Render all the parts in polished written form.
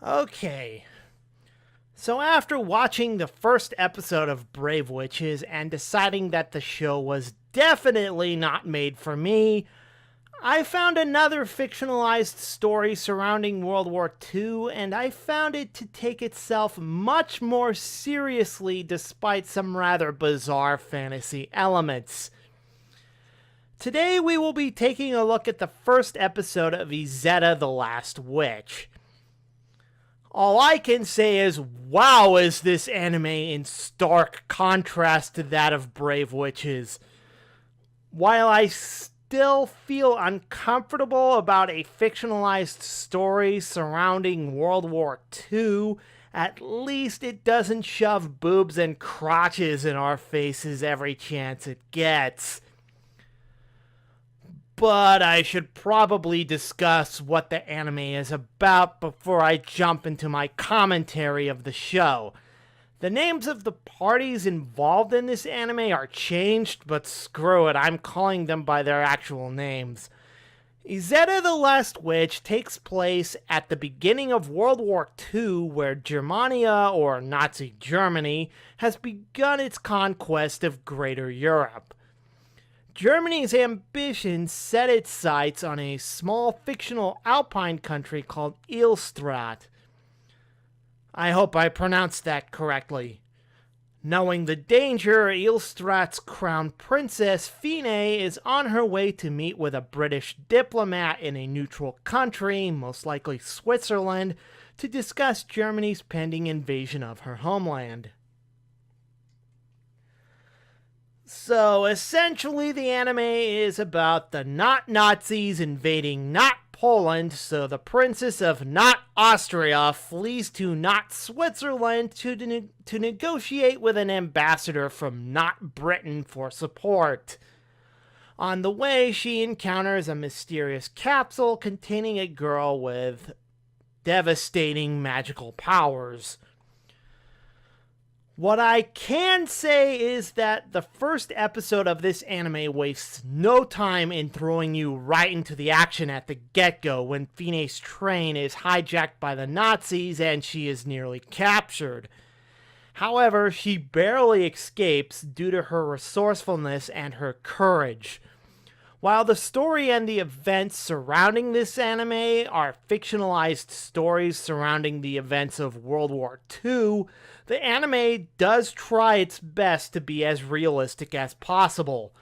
Okay, so after watching the first episode of Brave Witches and deciding that the show was definitely not made for me, I found another fictionalized story surrounding World War II, and I found it to take itself much more seriously despite some rather bizarre fantasy elements. Today we will be taking a look at the first episode of Izetta the Last Witch. All I can say is, wow, is this anime in stark contrast to that of Brave Witches. While I still feel uncomfortable about a fictionalized story surrounding World War II, at least it doesn't shove boobs and crotches in our faces every chance it gets. But I should probably discuss what the anime is about before I jump into my commentary of the show. The names of the parties involved in this anime are changed, but screw it, I'm calling them by their actual names. Izetta the Last Witch takes place at the beginning of World War II, where Germania, or Nazi Germany, has begun its conquest of Greater Europe. Germany's ambition set its sights on a small fictional alpine country called Illstraat. I hope I pronounced that correctly. Knowing the danger, Illstraat's crown princess, Fine, is on her way to meet with a British diplomat in a neutral country, most likely Switzerland, to discuss Germany's pending invasion of her homeland. So, essentially, the anime is about the not Nazis invading not Poland, so the princess of not Austria flees to not Switzerland to negotiate with an ambassador from not Britain for support. On the way, she encounters a mysterious capsule containing a girl with devastating magical powers. What I can say is that the first episode of this anime wastes no time in throwing you right into the action at the get-go when Fine's train is hijacked by the Nazis and she is nearly captured. However, she barely escapes due to her resourcefulness and her courage. While the story and the events surrounding this anime are fictionalized stories surrounding the events of World War II, the anime does try its best to be as realistic as possible.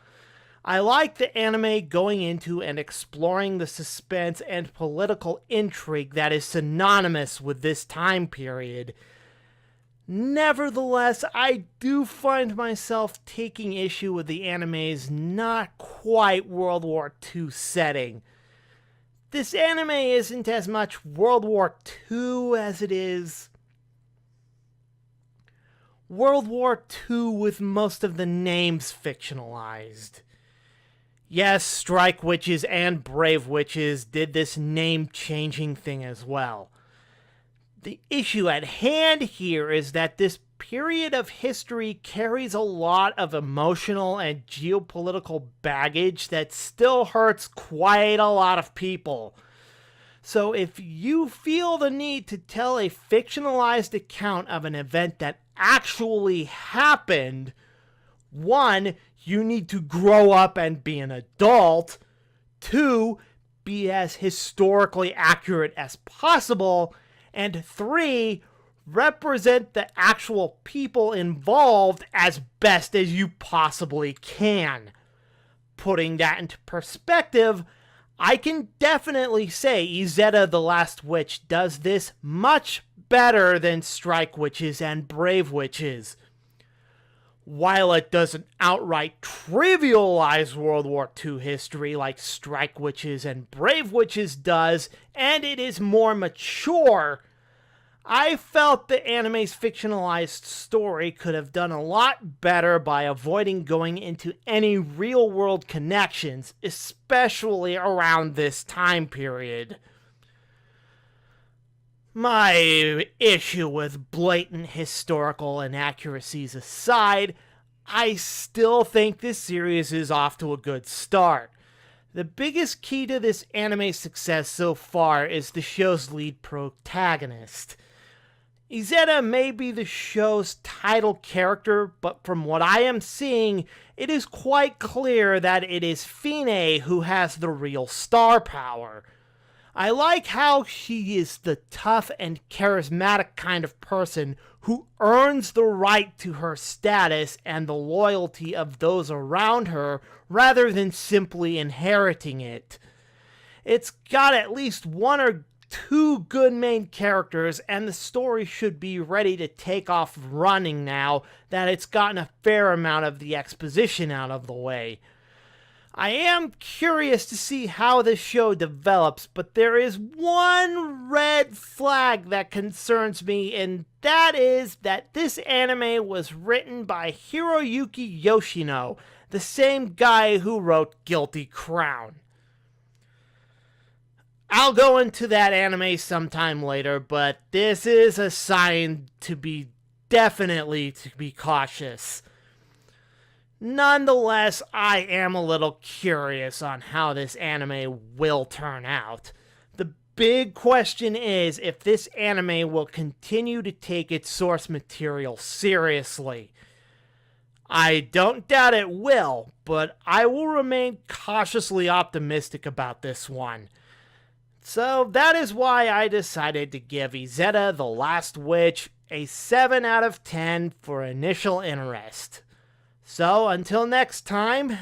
I like the anime going into and exploring the suspense and political intrigue that is synonymous with this time period. Nevertheless, I do find myself taking issue with the anime's not quite World War II setting. This anime isn't as much World War II as it is World War II with most of the names fictionalized. Yes, Strike Witches and Brave Witches did this name-changing thing as well. The issue at hand here is that this period of history carries a lot of emotional and geopolitical baggage that still hurts quite a lot of people. So if you feel the need to tell a fictionalized account of an event that actually happened, one, you need to grow up and be an adult. Two, be as historically accurate as possible. And three, represent the actual people involved as best as you possibly can. Putting that into perspective, I can definitely say Izetta the Last Witch does this much better than Strike Witches and Brave Witches. While it doesn't outright trivialize World War II history like Strike Witches and Brave Witches does, and it is more mature, I felt the anime's fictionalized story could have done a lot better by avoiding going into any real-world connections, especially around this time period. My issue with blatant historical inaccuracies aside, I still think this series is off to a good start. The biggest key to this anime's success so far is the show's lead protagonist. Izetta may be the show's title character, but from what I am seeing, it is quite clear that it is Fine who has the real star power. I like how she is the tough and charismatic kind of person who earns the right to her status and the loyalty of those around her rather than simply inheriting it. It's got at least one or two good main characters, and the story should be ready to take off running now that it's gotten a fair amount of the exposition out of the way. I am curious to see how this show develops, but there is one red flag that concerns me, and that is that this anime was written by Hiroyuki Yoshino, the same guy who wrote Guilty Crown. I'll go into that anime sometime later, but this is a sign to be cautious. Nonetheless, I am a little curious on how this anime will turn out. The big question is if this anime will continue to take its source material seriously. I don't doubt it will, but I will remain cautiously optimistic about this one. So that is why I decided to give Izetta the Last Witch a 7 out of 10 for initial interest. So until next time,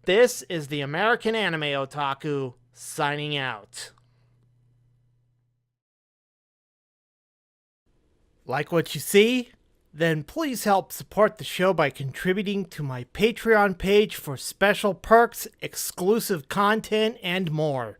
this is the American Anime Otaku signing out. Like what you see? Then please help support the show by contributing to my Patreon page for special perks, exclusive content, and more.